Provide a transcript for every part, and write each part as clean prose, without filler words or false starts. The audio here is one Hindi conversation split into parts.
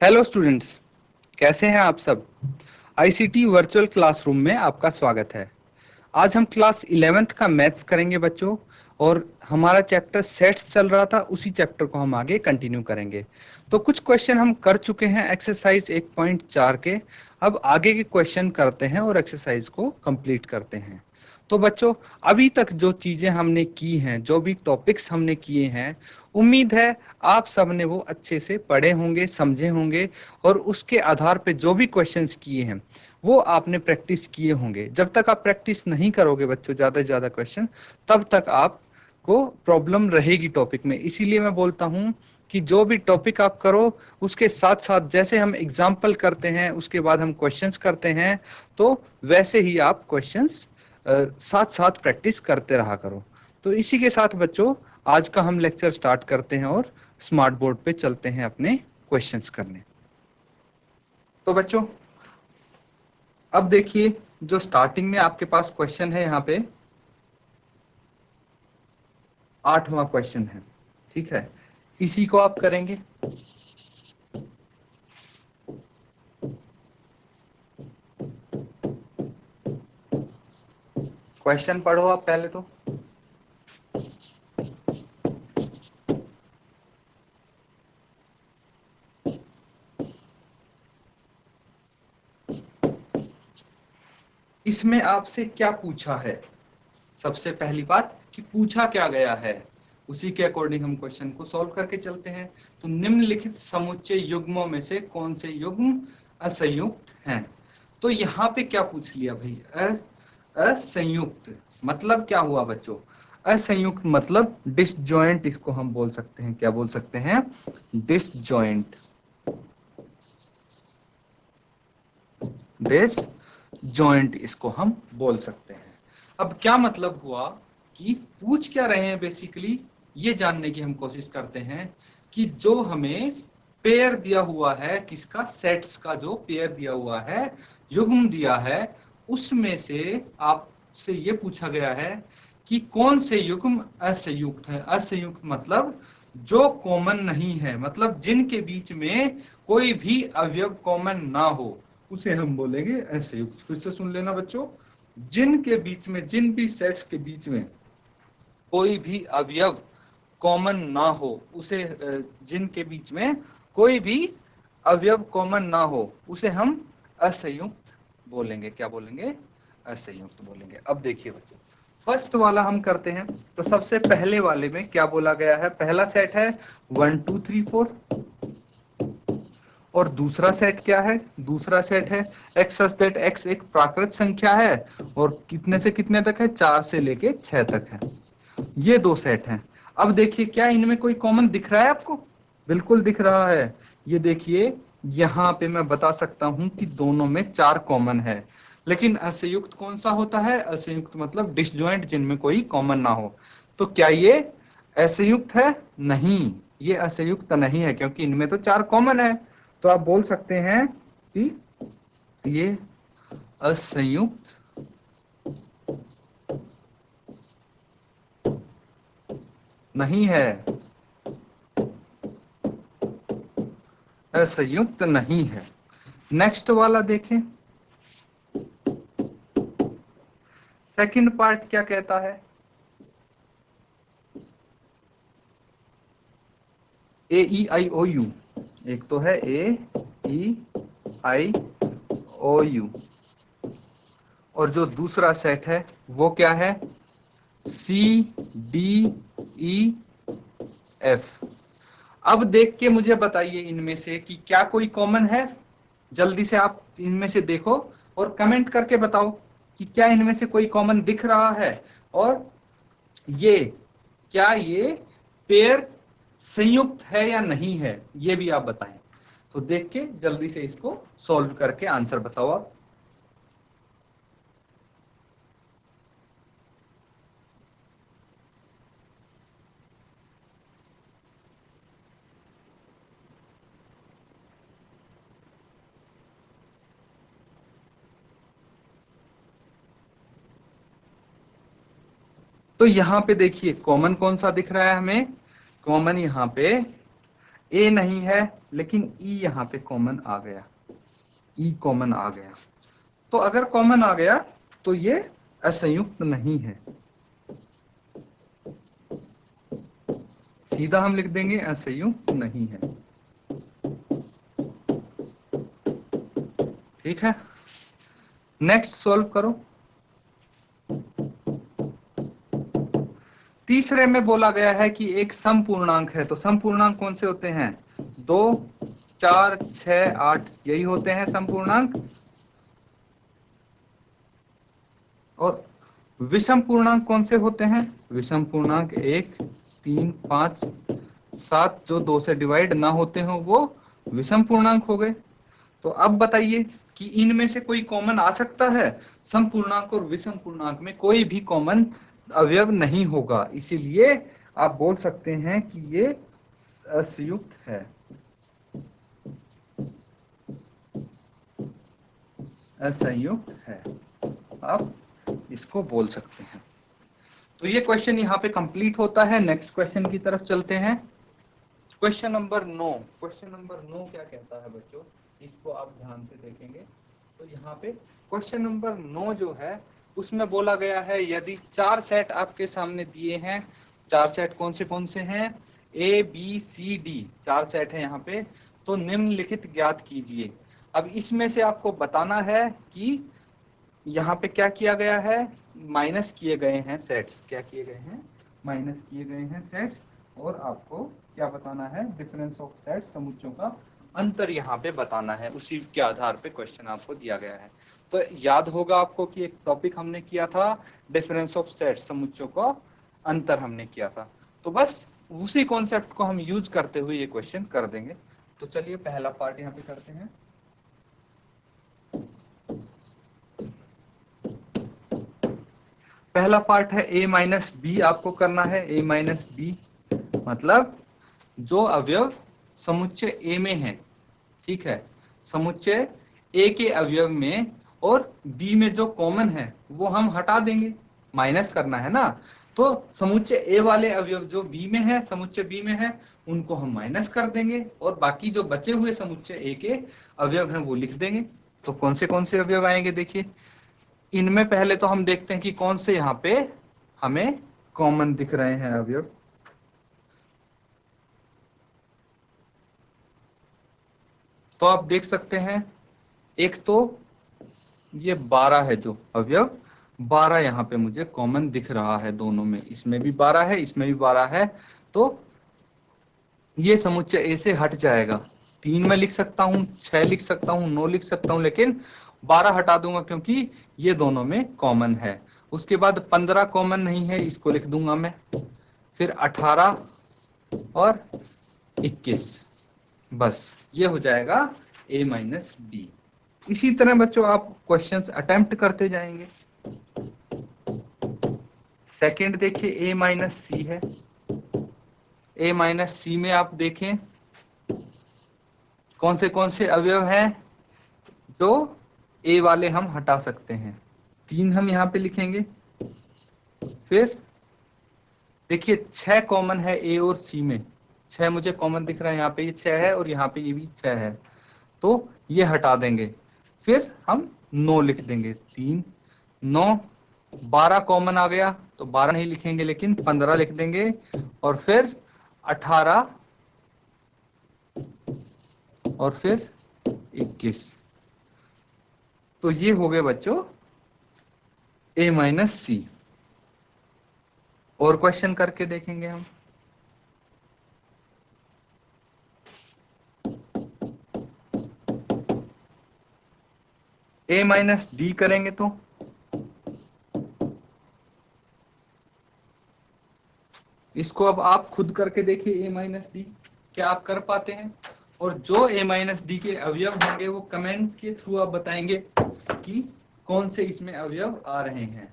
हेलो स्टूडेंट्स, कैसे हैं आप सब। आईसीटी वर्चुअल क्लासरूम में आपका स्वागत है। आज हम क्लास 11th का मैथ्स करेंगे बच्चों, और हमारा चैप्टर सेट्स चल रहा था, उसी चैप्टर को हम आगे कंटिन्यू करेंगे। तो कुछ क्वेश्चन हम कर चुके हैं एक्सरसाइज 1.4 के। अब आगे के क्वेश्चन करते हैं और एक्सरसाइज को कंप्लीट करते हैं। तो बच्चों, अभी तक जो चीजें हमने की हैं, जो भी टॉपिक्स हमने किए हैं, उम्मीद है आप सब ने वो अच्छे से पढ़े होंगे, समझे होंगे, और उसके आधार पे जो भी क्वेश्चंस किए हैं वो आपने प्रैक्टिस किए होंगे। जब तक आप प्रैक्टिस नहीं करोगे बच्चों ज्यादा से ज्यादा क्वेश्चन, तब तक आपको प्रॉब्लम रहेगी टॉपिक में। इसीलिए मैं बोलता हूँ कि जो भी टॉपिक आप करो, उसके साथ साथ जैसे हम एग्जाम्पल करते हैं उसके बाद हम क्वेश्चंस करते हैं, तो वैसे ही आप क्वेश्चंस साथ साथ प्रैक्टिस करते रहा करो। तो इसी के साथ बच्चों, आज का हम लेक्चर स्टार्ट करते हैं और स्मार्ट बोर्ड पे चलते हैं अपने क्वेश्चंस करने। तो बच्चों, अब देखिए, जो स्टार्टिंग में आपके पास क्वेश्चन है, यहाँ पे 8वां क्वेश्चन है। ठीक है, इसी को आप करेंगे। क्वेश्चन पढ़ो आप पहले तो। इसमें आपसे क्या पूछा है, सबसे पहली बात कि पूछा क्या गया है, उसी के अकॉर्डिंग हम क्वेश्चन को सॉल्व करके चलते हैं। तो निम्नलिखित समुच्चय युग्मों में से कौन से युग्म असंयुक्त हैं। तो यहाँ पे क्या पूछ लिया भाई, असंयुक्त मतलब क्या हुआ बच्चों। असंयुक्त मतलब डिसजॉइंट, इसको हम बोल सकते हैं। क्या बोल सकते हैं? डिसजॉइंट। डिसजॉइंट इसको हम बोल सकते हैं। अब क्या मतलब हुआ कि पूछ क्या रहे हैं, बेसिकली ये जानने की हम कोशिश करते हैं कि जो हमें पेयर दिया हुआ है, किसका, सेट्स का जो पेयर दिया हुआ है, युग्म दिया है, उसमें से आपसे ये पूछा गया है कि कौन से युग्म असंयुक्त है। असंयुक्त मतलब जो कॉमन नहीं है, मतलब जिनके बीच में कोई भी अवयव कॉमन ना हो, उसे हम बोलेंगे असंयुक्त। फिर से सुन लेना बच्चों, जिनके बीच में, जिन भी सेट्स के बीच में कोई भी अवयव कॉमन ना हो, उसे जिनके बीच में कोई भी अवयव कॉमन ना हो, उसे हम असंयुक्त बोलेंगे। क्या बोलेंगे? असंयुक्त बोलेंगे। अब देखिए बच्चों, फर्स्ट वाला हम करते हैं। तो सबसे पहले वाले में क्या बोला गया है, पहला सेट है 1 2 3 4, और दूसरा सेट क्या है, दूसरा सेट है एक्स सच दैट एक्स एक प्राकृत संख्या है, और कितने से कितने तक है, 4 से लेके 6 तक है। ये दो सेट हैं। अब देखिए, क्या इनमें कोई कॉमन दिख रहा है आपको? बिल्कुल दिख रहा है। ये देखिए, यहाँ पे मैं बता सकता हूं कि दोनों में 4 कॉमन है। लेकिन असंयुक्त कौन सा होता है? असंयुक्त मतलब डिसजॉइंट, जिनमें कोई कॉमन ना हो। तो क्या ये असंयुक्त है? नहीं, ये असंयुक्त नहीं है, क्योंकि इनमें तो 4 कॉमन है। तो आप बोल सकते हैं कि ये असंयुक्त नहीं है, असंयुक्त नहीं है। नेक्स्ट वाला देखें, सेकंड पार्ट क्या कहता है? ए ई आई ओ यू, एक तो है ए ई आई ओ यू, और जो दूसरा सेट है वो क्या है? C D E F. अब देख के मुझे बताइए इनमें से कि क्या कोई कॉमन है। जल्दी से आप इनमें से देखो और कमेंट करके बताओ कि क्या इनमें से कोई कॉमन दिख रहा है, और ये, क्या ये पेयर संयुक्त है या नहीं है, ये भी आप बताएं। तो देख के जल्दी से इसको सॉल्व करके आंसर बताओ आप। तो यहाँ पे देखिए, कॉमन कौन सा दिख रहा है हमें? कॉमन यहाँ पे ए नहीं है लेकिन ई यहाँ पे कॉमन आ गया, ई कॉमन आ गया। तो अगर कॉमन आ गया तो ये असंयुक्त नहीं है, सीधा हम लिख देंगे असंयुक्त नहीं है। ठीक है, नेक्स्ट सॉल्व करो। तीसरे में बोला गया है कि एक समपूर्णांक है, तो समपूर्णांक कौन से होते हैं? 2, 4, 6, 8 यही होते हैं समपूर्णांक। और विषम पूर्णांक कौन से होते हैं? विषम पूर्णांक 1, 3, 5, 7 जो 2 से डिवाइड ना होते हो वो विषम पूर्णांक हो गए। तो अब बताइए कि इनमें से कोई कॉमन आ सकता है? सम पूर्णांक और विषम पूर्णांक में कोई भी कॉमन अवयव नहीं होगा, इसीलिए आप बोल सकते हैं कि ये असंयुक्त है, असंयुक्त है। आप इसको बोल सकते हैं। तो ये क्वेश्चन यहाँ पे कंप्लीट होता है। नेक्स्ट क्वेश्चन की तरफ चलते हैं। Question number 9। क्वेश्चन नंबर 9 क्या कहता है बच्चों, इसको आप ध्यान से देखेंगे तो यहाँ पे क्वेश्चन नंबर 9 जो है उसमें बोला गया है यदि 4 सेट आपके सामने दिए हैं, 4 सेट कौन से हैं? A B C D 4 set है यहाँ पे। तो निम्नलिखित ज्ञात कीजिए। अब इसमें से आपको बताना है कि यहाँ पे क्या किया गया है, माइनस किए गए हैं सेट्स। क्या किए गए हैं? माइनस किए गए हैं सेट्स। और आपको क्या बताना है? डिफरेंस ऑफ सेट, समुच्चयों का अंतर यहाँ पे बताना है। उसी के आधार पे क्वेश्चन आपको दिया गया है। तो याद होगा आपको कि एक टॉपिक हमने किया था डिफरेंस ऑफ सेट, समुच्चयों का अंतर हमने किया था। तो बस उसी कॉन्सेप्ट को हम यूज करते हुए ये क्वेश्चन कर देंगे। तो चलिए पहला पार्ट यहाँ पे करते हैं। पहला पार्ट है a माइनस बी, आपको करना है a माइनस बी, मतलब जो अवयव समुच्चय a में है, ठीक है, समुच्चय a के अवयव में और b में जो कॉमन है वो हम हटा देंगे, माइनस करना है ना। तो समुच्चय a वाले अवयव जो b में है, समुच्चय b में है, उनको हम माइनस कर देंगे और बाकी जो बचे हुए समुच्चय a के अवयव हैं वो लिख देंगे। तो कौन से अवयव आएंगे देखिए। इनमें पहले तो हम देखते हैं कि कौन से यहाँ पे हमें कॉमन दिख रहे हैं अवयव। तो आप देख सकते हैं एक तो ये 12 है, जो अवयव 12 यहाँ पे मुझे कॉमन दिख रहा है दोनों में, इसमें भी 12 है, इसमें भी 12 है। तो ये समुच्चय ए से हट जाएगा। 3 में लिख सकता हूँ, 6 लिख सकता हूँ, 9 लिख सकता हूँ, लेकिन 12 हटा दूंगा क्योंकि ये दोनों में कॉमन है। उसके बाद 15 कॉमन नहीं है, इसको लिख दूंगा मैं। फिर 18 और 21, बस ये हो जाएगा a माइनस बी। इसी तरह बच्चों आप क्वेश्चंस अटेम्प्ट करते जाएंगे। सेकंड देखिए a माइनस सी है। a माइनस सी में आप देखें कौन से अवयव हैं जो a वाले हम हटा सकते हैं। 3 हम यहाँ पे लिखेंगे। फिर देखिए 6 कॉमन है a और c में, 6 मुझे कॉमन दिख रहा है, यहाँ पे ये 6 है और यहाँ पे ये भी 6 है, तो ये हटा देंगे। फिर हम 9 लिख देंगे। 3, 9, 12 कॉमन आ गया तो 12 नहीं लिखेंगे लेकिन 15 लिख देंगे। और फिर 18 और फिर 21। तो ये हो गए बच्चों a माइनस सी। और क्वेश्चन करके देखेंगे हम। a माइनस डी करेंगे तो इसको अब आप खुद करके देखिए a माइनस डी क्या आप कर पाते हैं। और जो a माइनस डी के अवयव होंगे वो कमेंट के थ्रू आप बताएंगे कि कौन से इसमें अवयव आ रहे हैं।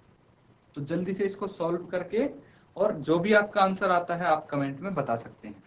तो जल्दी से इसको सॉल्व करके और जो भी आपका आंसर आता है आप कमेंट में बता सकते हैं।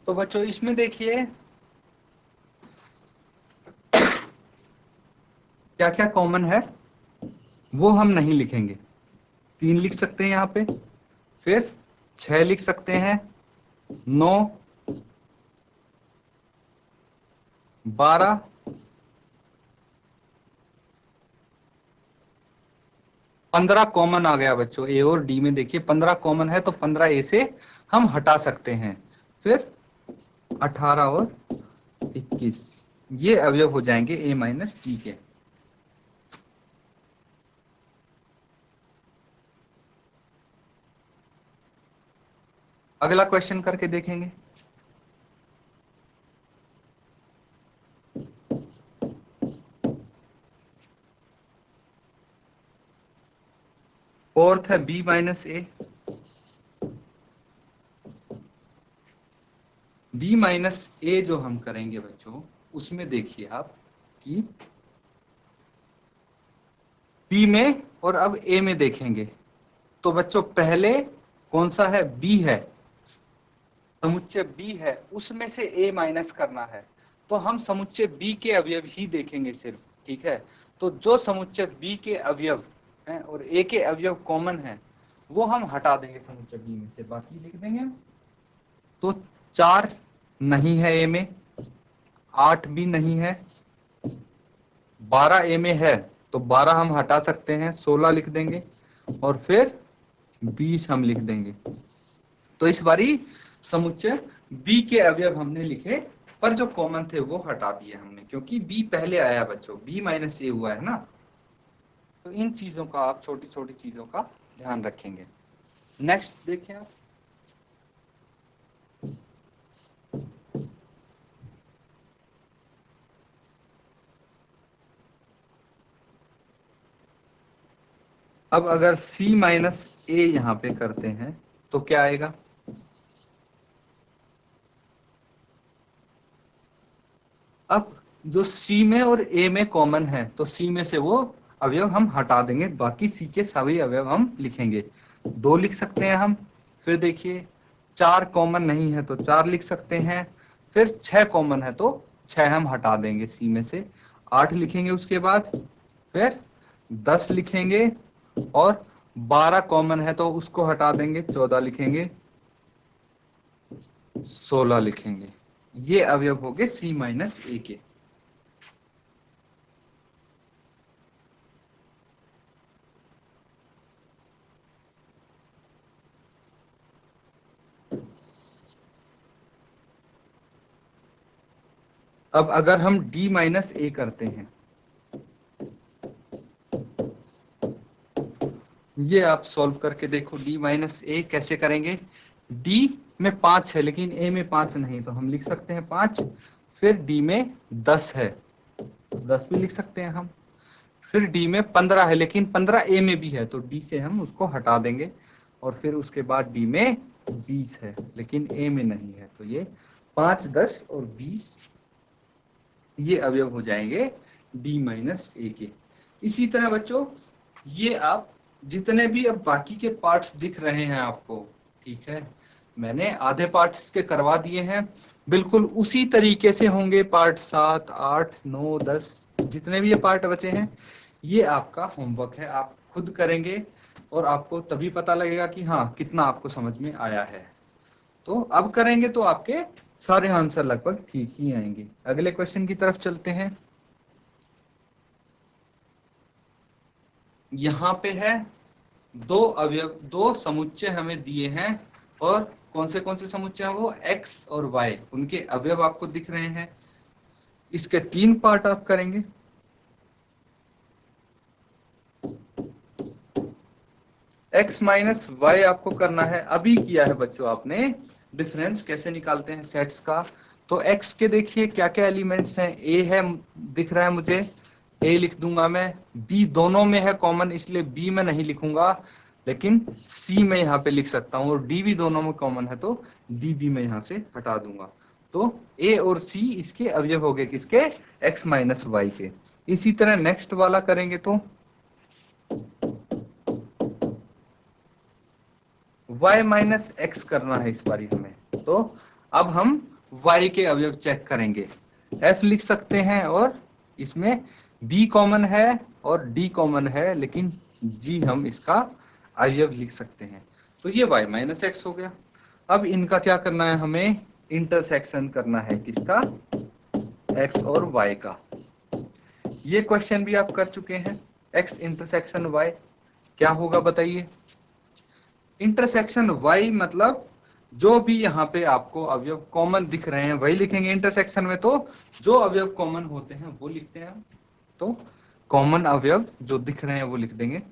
तो बच्चों इसमें देखिए क्या क्या कॉमन है वो हम नहीं लिखेंगे। 3 लिख सकते हैं यहाँ पे, फिर 6 लिख सकते हैं, 9, 12, 15 कॉमन आ गया बच्चों। ए और डी में देखिए 15 कॉमन है, तो 15 ए से हम हटा सकते हैं। फिर 18 और 21 ये अवयव हो जाएंगे ए माइनस डी के। अगला क्वेश्चन करके देखेंगे। फोर्थ है बी माइनस ए। बी माइनस ए जो हम करेंगे बच्चों, उसमें देखिए आप कि बी में और अब ए में देखेंगे। तो बच्चों पहले कौन सा है, बी है, समुच्चय बी है, उसमें से ए माइनस करना है। तो हम समुच्चय बी के अवयव ही देखेंगे सिर्फ, ठीक है। तो जो समुच्चय बी के अवयव हैं और ए के अवयव कॉमन हैं वो हम हटा देंगे समुच्चय बी में से, बाकी लिख देंगे हम। तो 4 नहीं है ए में, 8 भी नहीं है, 12 ए में है तो 12 हम हटा सकते हैं, 16 लिख देंगे और फिर 20 हम लिख देंगे। तो इस बारी समुच्चय बी के अवयव हमने लिखे, पर जो कॉमन थे वो हटा दिए हमने, क्योंकि बी पहले आया बच्चों, बी माइनस ए हुआ है ना। तो इन चीजों का आप छोटी छोटी चीजों का ध्यान रखेंगे। नेक्स्ट देखिए आप, अब अगर c माइनस ए यहां पे करते हैं तो क्या आएगा। अब जो c में और a में कॉमन है तो c में से वो अवयव हम हटा देंगे, बाकी c के सभी अवयव हम लिखेंगे। 2 लिख सकते हैं हम, फिर देखिए 4 कॉमन नहीं है तो 4 लिख सकते हैं, फिर 6 कॉमन है तो 6 हम हटा देंगे c में से, 8 लिखेंगे उसके बाद, फिर 10 लिखेंगे और 12 कॉमन है तो उसको हटा देंगे, 14 लिखेंगे, 16 लिखेंगे। ये अवयव हो गए c माइनस ए के। अब अगर हम d माइनस ए करते हैं, ये आप सॉल्व करके देखो। d माइनस ए कैसे करेंगे, d में 5 है लेकिन a में 5 नहीं, तो हम लिख सकते हैं 5, फिर d में 10 है, 10 भी लिख सकते हैं हम, फिर d में 15 है लेकिन 15 a में भी है तो d से हम उसको हटा देंगे, और फिर उसके बाद d में 20 है लेकिन a में नहीं है, तो ये 5, 10 और 20 ये अवयव हो जाएंगे d माइनस ए के। इसी तरह बच्चों ये आप जितने भी अब बाकी के पार्ट्स दिख रहे हैं आपको, ठीक है, मैंने आधे पार्ट्स के करवा दिए हैं, बिल्कुल उसी तरीके से होंगे पार्ट 7, 8, 9, 10 जितने भी ये पार्ट बचे हैं। ये आपका होमवर्क है, आप खुद करेंगे और आपको तभी पता लगेगा कि हाँ कितना आपको समझ में आया है। तो अब करेंगे तो आपके सारे आंसर लगभग ठीक ही आएंगे। अगले क्वेश्चन की तरफ चलते हैं। यहाँ पे है दो अवयव, दो समुच्चय हमें दिए हैं, और कौन से समुच्चय हैं वो, x और y, उनके अवयव आपको दिख रहे हैं। इसके 3 पार्ट आप करेंगे। x माइनस वाई आपको करना है, अभी किया है बच्चों आपने। डिफरेंस कैसे निकालते हैं सेट्स का, तो x के देखिए क्या क्या एलिमेंट्स हैं, a है दिख रहा है मुझे, a लिख दूंगा मैं, b दोनों में है कॉमन इसलिए b में नहीं लिखूंगा, लेकिन c में यहाँ पे लिख सकता हूँ, और d भी दोनों में कॉमन है तो d भी मैं यहाँ से हटा दूंगा। तो a और c इसके अवयव हो गए किसके, x माइनस वाई के। इसी तरह नेक्स्ट वाला करेंगे तो y माइनस एक्स करना है इस बारी हमें। तो अब हम y के अवयव चेक करेंगे। f लिख सकते हैं और इसमें b कॉमन है और d कॉमन है, लेकिन g हम इसका अवयव लिख सकते हैं। तो ये y माइनस एक्स हो गया। अब इनका क्या करना है, हमें इंटरसेक्शन करना है, किसका, x और y का। ये क्वेश्चन भी आप कर चुके हैं। x इंटरसेक्शन y क्या होगा बताइए। इंटरसेक्शन y मतलब जो भी यहाँ पे आपको अवयव कॉमन दिख रहे हैं वही लिखेंगे इंटरसेक्शन में। तो जो अवयव कॉमन होते हैं वो लिखते हैं हम। तो कॉमन अवयव जो दिख रहे हैं वो लिख देंगे।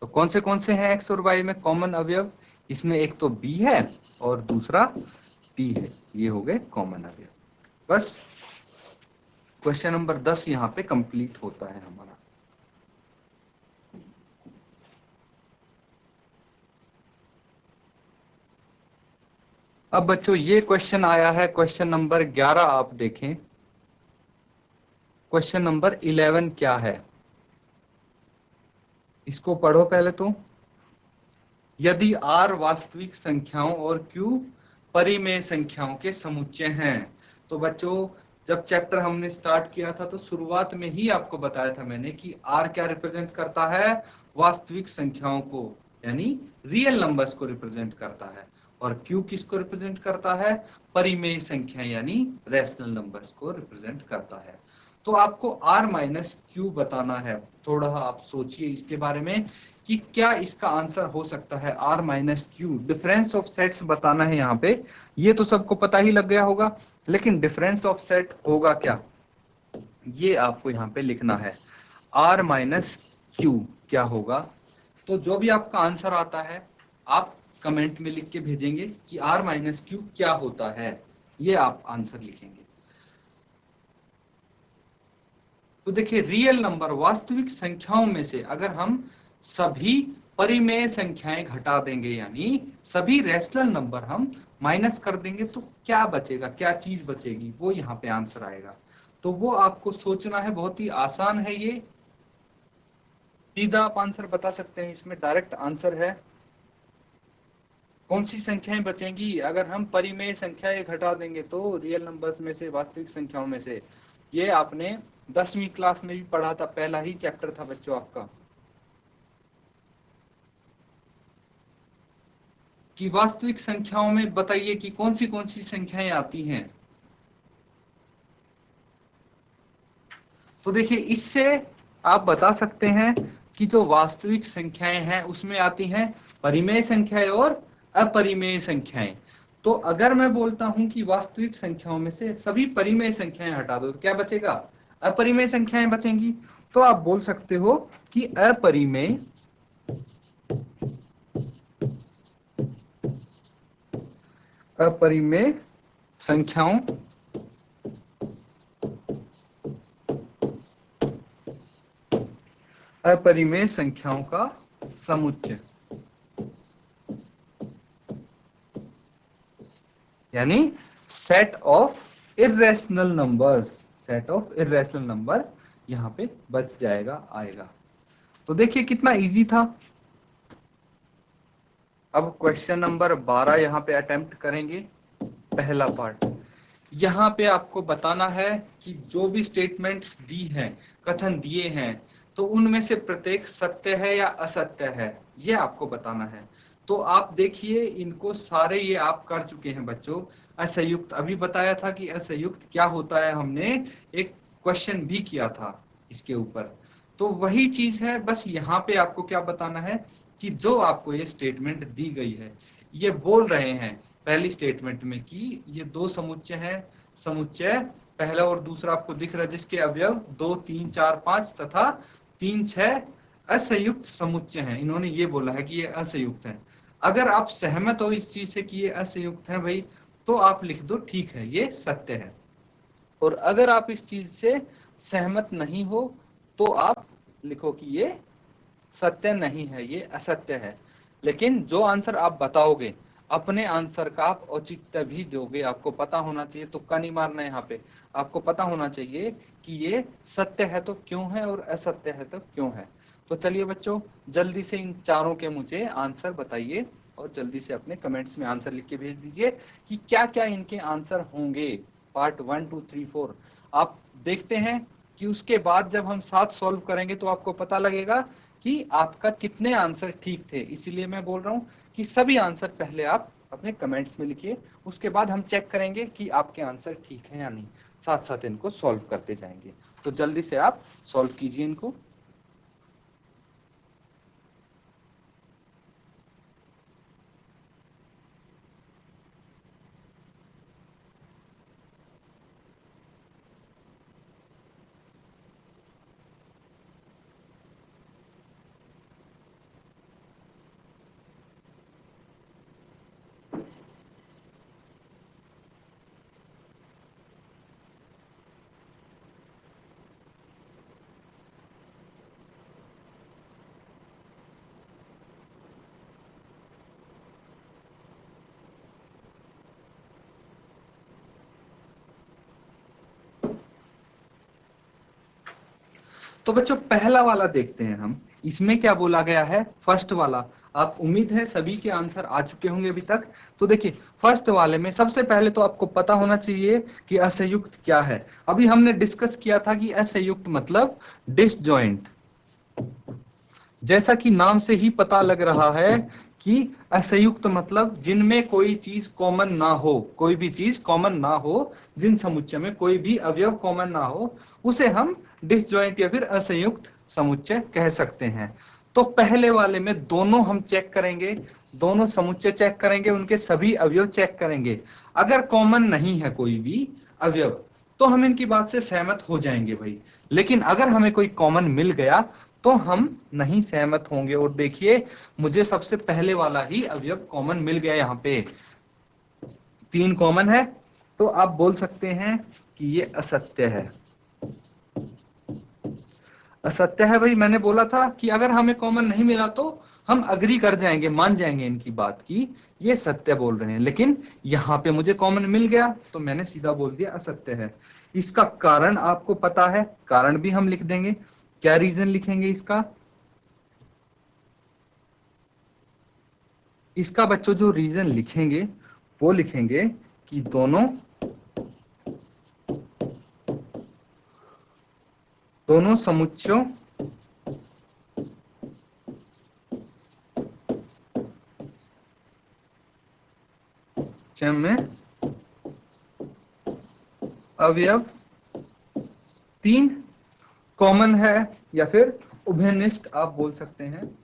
तो कौन से हैं x और y में कॉमन अवयव, इसमें एक तो b है और दूसरा t है, ये हो गए कॉमन अवयव। बस क्वेश्चन नंबर 10 यहाँ पे कंप्लीट होता है हमारा। अब बच्चों ये क्वेश्चन आया है, क्वेश्चन नंबर 11 आप देखें। क्वेश्चन नंबर 11 क्या है, इसको पढ़ो पहले तो। यदि r वास्तविक संख्याओं और q परिमेय संख्याओं के समुच्चय हैं। तो बच्चों जब चैप्टर हमने स्टार्ट किया था तो शुरुआत में ही आपको बताया था मैंने कि r क्या रिप्रेजेंट करता है, वास्तविक संख्याओं को, यानी रियल नंबर्स को रिप्रेजेंट करता है, और q किसको रिप्रेजेंट करता है, परिमेय संख्या यानी रैशनल नंबर्स को रिप्रेजेंट करता है। तो आपको r माइनस क्यू बताना है। थोड़ा आप सोचिए इसके बारे में कि क्या इसका आंसर हो सकता है r minus Q. Difference of sets बताना है यहाँ पे। ये तो सबको पता ही लग गया होगा, लेकिन डिफरेंस ऑफ सेट होगा क्या, ये आपको यहाँ पे लिखना है। r माइनस क्यू क्या होगा। तो जो भी आपका आंसर आता है आप कमेंट में लिख के भेजेंगे कि r माइनस क्यू क्या होता है, ये आप आंसर लिखेंगे। तो देखिए रियल नंबर, वास्तविक संख्याओं में से अगर हम सभी परिमेय संख्याएं घटा देंगे, यानी सभी रैशनल नंबर हम माइनस कर देंगे, तो क्या बचेगा, क्या चीज बचेगी, वो यहाँ पे आंसर आएगा। तो वो आपको सोचना है, बहुत ही आसान है ये, सीधा आप आंसर बता सकते हैं, इसमें डायरेक्ट आंसर है। कौन सी संख्याएं बचेंगी अगर हम परिमेय संख्याएं घटा देंगे, तो रियल नंबर्स में से, वास्तविक संख्याओं में से। ये आपने 10वीं क्लास में भी पढ़ा था, पहला ही चैप्टर था बच्चों आपका, कि वास्तविक संख्याओं में बताइए कि कौन सी संख्याएं आती हैं। तो देखिए इससे आप बता सकते हैं कि जो वास्तविक संख्याएं हैं उसमें आती हैं परिमेय संख्याएं और अपरिमेय संख्याएं। तो अगर मैं बोलता हूं कि वास्तविक संख्याओं में से सभी परिमेय संख्याएं हटा दो, तो क्या बचेगा, अपरिमेय संख्याएं बचेंगी। तो आप बोल सकते हो कि अपरिमेय संख्याओं अपरिमेय संख्याओं का समुच्चय, यानी set of irrational numbers, set of irrational number यहाँ पे बच जाएगा, आएगा। तो देखिए कितना इजी था। अब क्वेश्चन नंबर 12 यहाँ पे अटेम्प्ट करेंगे, पहला पार्ट। यहाँ पे आपको बताना है कि जो भी स्टेटमेंट्स दी हैं, कथन दिए हैं, तो उनमें से प्रत्येक सत्य है या असत्य है, ये आपको बताना है। तो आप देखिए इनको सारे ये आप कर चुके हैं बच्चों। असंयुक्त अभी बताया था कि असंयुक्त क्या होता है, हमने एक क्वेश्चन भी किया था इसके ऊपर। तो वही चीज है, बस यहाँ पे आपको क्या बताना है कि जो आपको ये स्टेटमेंट दी गई है, ये बोल रहे हैं पहली स्टेटमेंट में कि ये दो समुच्चय हैं, समुच्चय पहला और दूसरा आपको दिख रहा है, जिसके अवयव 2 3 4 5 तथा 3 6 असंयुक्त समुच्चय हैं। इन्होंने ये बोला है कि ये असंयुक्त है। अगर आप सहमत हो इस चीज से कि ये असंयुक्त है भाई, तो आप लिख दो ठीक है ये सत्य है। और अगर आप इस चीज से सहमत नहीं हो तो आप लिखो कि ये सत्य नहीं है, ये असत्य है। लेकिन जो आंसर आप बताओगे, अपने आंसर का आप औचित्य भी दोगे। आपको पता होना चाहिए, तुक्का नहीं मारना है यहाँ पे, आपको पता होना चाहिए कि ये सत्य है तो क्यों है और असत्य है तो क्यों है। तो चलिए बच्चों जल्दी से इन चारों के मुझे आंसर बताइए और जल्दी से अपने कमेंट्स में आंसर लिख के भेज दीजिए कि क्या क्या इनके आंसर होंगे पार्ट 1 2 3 4। आप देखते हैं कि उसके बाद जब हम साथ सॉल्व करेंगे तो आपको पता लगेगा कि आपका कितने आंसर ठीक थे। इसीलिए मैं बोल रहा हूं कि सभी आंसर पहले आप अपने कमेंट्स में लिखिए, उसके बाद हम चेक करेंगे कि आपके आंसर ठीक है या नहीं, साथ साथ इनको सॉल्व करते जाएंगे। तो जल्दी से आप सॉल्व कीजिए इनको। तो बच्चों पहला वाला देखते हैं हम, इसमें क्या बोला गया है। फर्स्ट वाला, आप उम्मीद है सभी के आंसर आ चुके होंगे अभी तक। तो देखिए फर्स्ट वाले में सबसे पहले तो आपको पता होना चाहिए कि असंयुक्त क्या है। अभी हमने डिस्कस किया था कि असंयुक्त मतलब डिसजॉइंट। जैसा कि नाम से ही पता लग रहा है कि असंयुक्त मतलब जिनमें कोई चीज कॉमन ना हो, कोई भी चीज कॉमन ना हो, जिन समुच्चय में कोई भी अवयव कॉमन ना हो, उसे हम डिसजॉइंट या फिर असंयुक्त समुच्चय कह सकते हैं। तो पहले वाले में दोनों हम चेक करेंगे, दोनों समुच्चय चेक करेंगे, उनके सभी अवयव चेक करेंगे। अगर कॉमन नहीं है कोई भी अवयव तो हम इनकी बात से सहमत हो जाएंगे भाई। लेकिन अगर हमें कोई कॉमन मिल गया तो हम नहीं सहमत होंगे। और देखिए मुझे सबसे पहले वाला ही अवयव कॉमन मिल गया, यहाँ पे 3 कॉमन है, तो आप बोल सकते हैं कि ये असत्य है। असत्य है भाई, मैंने बोला था कि अगर हमें कॉमन नहीं मिला तो हम अग्री कर जाएंगे, मान जाएंगे इनकी बात की ये सत्य बोल रहे हैं। लेकिन यहाँ पे मुझे कॉमन मिल गया तो मैंने सीधा बोल दिया असत्य है। इसका कारण आपको पता है, कारण भी हम लिख देंगे। क्या रीजन लिखेंगे इसका? इसका बच्चों जो रीजन लिखेंगे वो लिखेंगे कि दोनों समुच्चयों में अवयव 3 कॉमन है, या फिर उभयनिष्ठ आप बोल सकते हैं।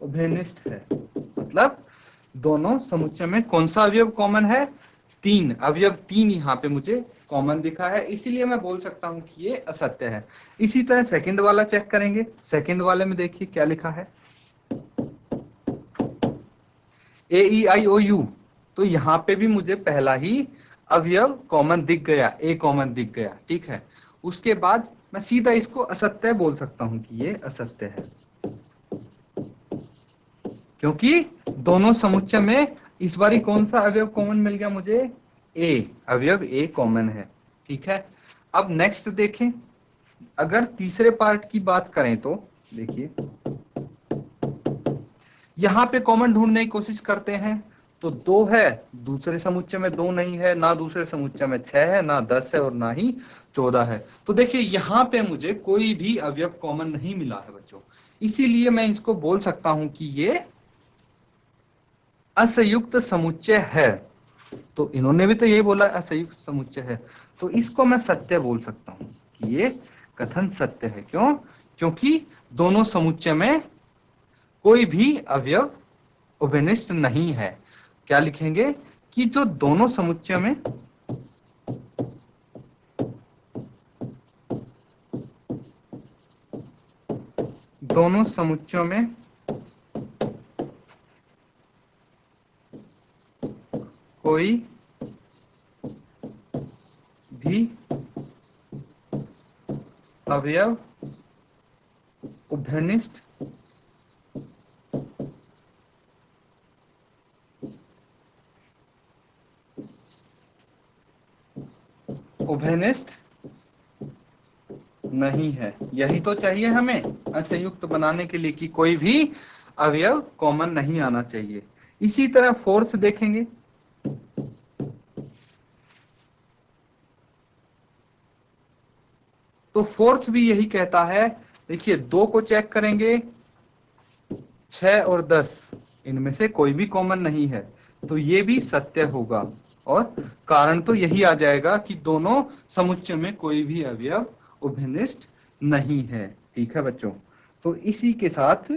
उभयनिष्ठ है मतलब दोनों समुच्चय में कौन सा अवयव कॉमन है? 3 अवयव, 3 यहाँ पे मुझे कॉमन दिखा है, इसीलिए मैं बोल सकता हूं कि ये असत्य है। इसी तरह सेकंड वाला चेक करेंगे। सेकंड वाले में देखिए क्या लिखा है, ए ई आई ओ यू। तो यहाँ पे भी मुझे पहला ही अवयव कॉमन दिख गया, ए कॉमन दिख गया, ठीक है। उसके बाद मैं सीधा इसको असत्य बोल सकता हूं कि ये असत्य है, क्योंकि दोनों समुच्चय में इस बारी कौन सा अवयव कॉमन मिल गया मुझे? ए, अवयव ए कॉमन है, ठीक है। अब नेक्स्ट देखें, अगर तीसरे पार्ट की बात करें तो देखिए यहां पे कॉमन ढूंढने की कोशिश करते हैं तो 2 है, दूसरे समुच्चय में 2 नहीं है, ना दूसरे समुच्चय में 6 है, ना 10 है, और ना ही 14 है। तो देखिए यहां पे मुझे कोई भी अवयव कॉमन नहीं मिला है बच्चों, इसीलिए मैं इसको बोल सकता हूं कि ये असंयुक्त समुच्चय है। तो इन्होंने भी तो यही बोला असंयुक्त समुच्चय है, तो इसको मैं सत्य बोल सकता हूं कि ये कथन सत्य है। क्यों? क्योंकि दोनों समुच्चय में कोई भी अवयव उभयनिष्ठ नहीं है। क्या लिखेंगे कि जो दोनों समुच्चय में दोनों समुच्चयों में कोई भी अवयव उभयनिष्ठ उभयनिष्ठ नहीं है। यही तो चाहिए हमें असंयुक्त बनाने के लिए कि कोई भी अवयव कॉमन नहीं आना चाहिए। इसी तरह फोर्थ देखेंगे, तो फोर्थ भी यही कहता है। देखिए 2 को चेक करेंगे, 6 और 10 इनमें से कोई भी कॉमन नहीं है, तो ये भी सत्य होगा। और कारण तो यही आ जाएगा कि दोनों समुच्चय में कोई भी अवयव उभयनिष्ठ नहीं है। ठीक है बच्चों, तो इसी के साथ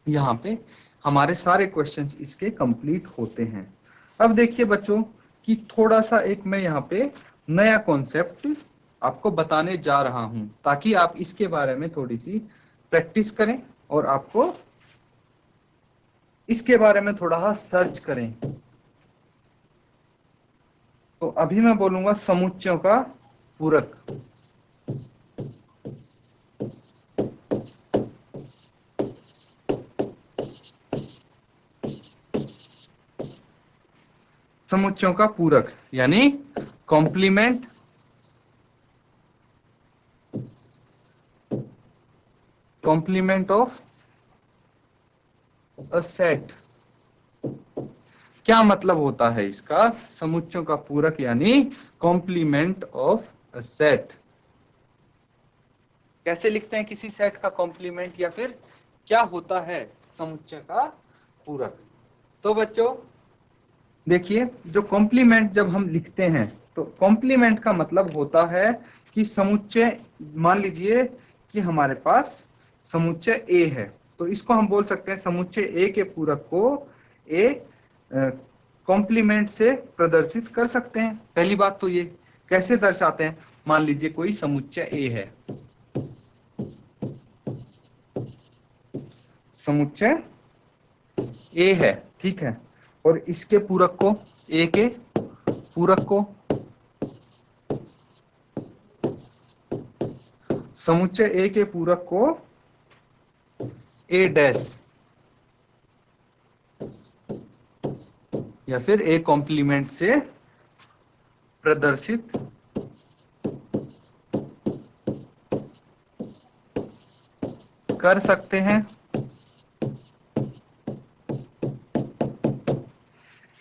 यहाँ पे हमारे सारे क्वेश्चंस इसके कंप्लीट होते हैं। अब देखिए बच्चों कि थोड़ा सा एक मैं यहाँ पे नया कॉन्सेप्ट आपको बताने जा रहा हूं, ताकि आप इसके बारे में थोड़ी सी प्रैक्टिस करें और आपको इसके बारे में थोड़ा सा सर्च करें। तो अभी मैं बोलूंगा समुच्चयों का पूरक। समुच्चयों का पूरक यानी कॉम्प्लीमेंट ऑफ अ सेट। क्या मतलब होता है इसका? समुच्चयों का पूरक यानी कॉम्प्लीमेंट ऑफ अ सेट। कैसे लिखते हैं किसी सेट का कॉम्प्लीमेंट, या फिर क्या होता है समुच्चय का पूरक? तो बच्चों देखिए, जो कॉम्प्लीमेंट जब हम लिखते हैं तो कॉम्प्लीमेंट का मतलब होता है कि समुच्चय, मान लीजिए कि हमारे पास समुच्चय ए है, तो इसको हम बोल सकते हैं समुच्चय ए के पूरक को ए कॉम्प्लीमेंट से प्रदर्शित कर सकते हैं। पहली बात तो ये कैसे दर्शाते हैं, मान लीजिए कोई समुच्चय ए है, समुच्चय ए है, ठीक है, और इसके पूरक को, ए के पूरक को, समुच्चय ए के पूरक को ए डैश या फिर ए कॉम्प्लीमेंट से प्रदर्शित कर सकते हैं।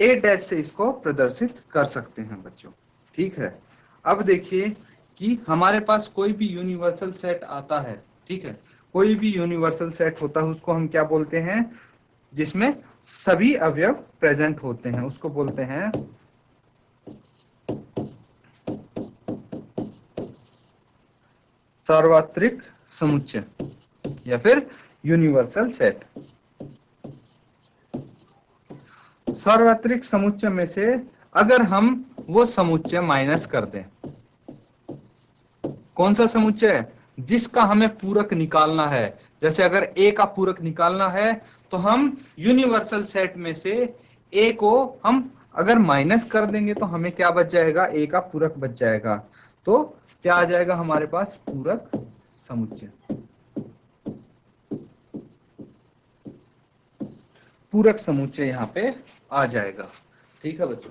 ए डैश से इसको प्रदर्शित कर सकते हैं बच्चों, ठीक है। अब देखिए कि हमारे पास कोई भी यूनिवर्सल सेट आता है, ठीक है, कोई भी यूनिवर्सल सेट होता है, उसको हम क्या बोलते हैं? जिसमें सभी अवयव प्रेजेंट होते हैं, उसको बोलते हैं सार्वत्रिक समुच्चय या फिर यूनिवर्सल सेट। सार्वत्रिक समुच्चय में से अगर हम वो समुच्चय माइनस कर दें, कौन सा समुच्चय? जिसका हमें पूरक निकालना है। जैसे अगर ए का पूरक निकालना है तो हम यूनिवर्सल सेट में से ए को हम अगर माइनस कर देंगे तो हमें क्या बच जाएगा? ए का पूरक बच जाएगा। तो क्या आ जाएगा हमारे पास? पूरक समुच्चय। पूरक समुच्चय यहाँ पे आ जाएगा, ठीक है बच्चों।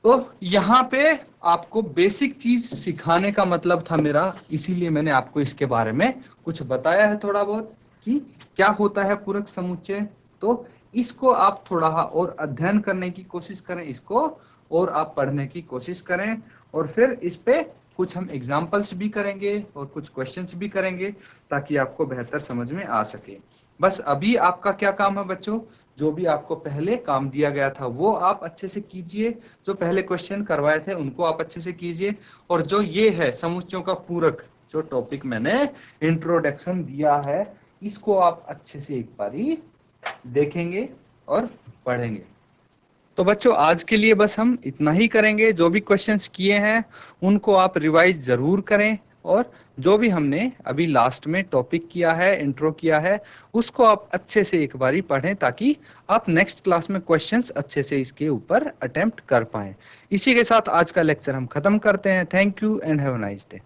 तो यहाँ पे आपको बेसिक चीज सिखाने का मतलब था मेरा, इसीलिए मैंने आपको इसके बारे में कुछ बताया है थोड़ा बहुत कि क्या होता है पूरक समुच्चय। तो इसको आप थोड़ा और अध्ययन करने की कोशिश करें, इसको और आप पढ़ने की कोशिश करें, और फिर इस पे कुछ हम एग्जाम्पल्स भी करेंगे और कुछ क्वेश्चंस भी करेंगे ताकि आपको बेहतर समझ में आ सके। बस अभी आपका क्या काम है बच्चों? जो भी आपको पहले काम दिया गया था वो आप अच्छे से कीजिए, जो पहले क्वेश्चन करवाए थे उनको आप अच्छे से कीजिए, और जो ये है समुच्चयों का पूरक, जो टॉपिक मैंने इंट्रोडक्शन दिया है, इसको आप अच्छे से एक बारी देखेंगे और पढ़ेंगे। तो बच्चों आज के लिए बस हम इतना ही करेंगे। जो भी क्वेश्चंस किए हैं उनको आप रिवाइज जरूर करें, और जो भी हमने अभी लास्ट में टॉपिक किया है, इंट्रो किया है, उसको आप अच्छे से एक बारी पढ़ें ताकि आप नेक्स्ट क्लास में क्वेश्चंस अच्छे से इसके ऊपर अटेम्प्ट कर पाएं। इसी के साथ आज का लेक्चर हम खत्म करते हैं। Thank you and have a nice day.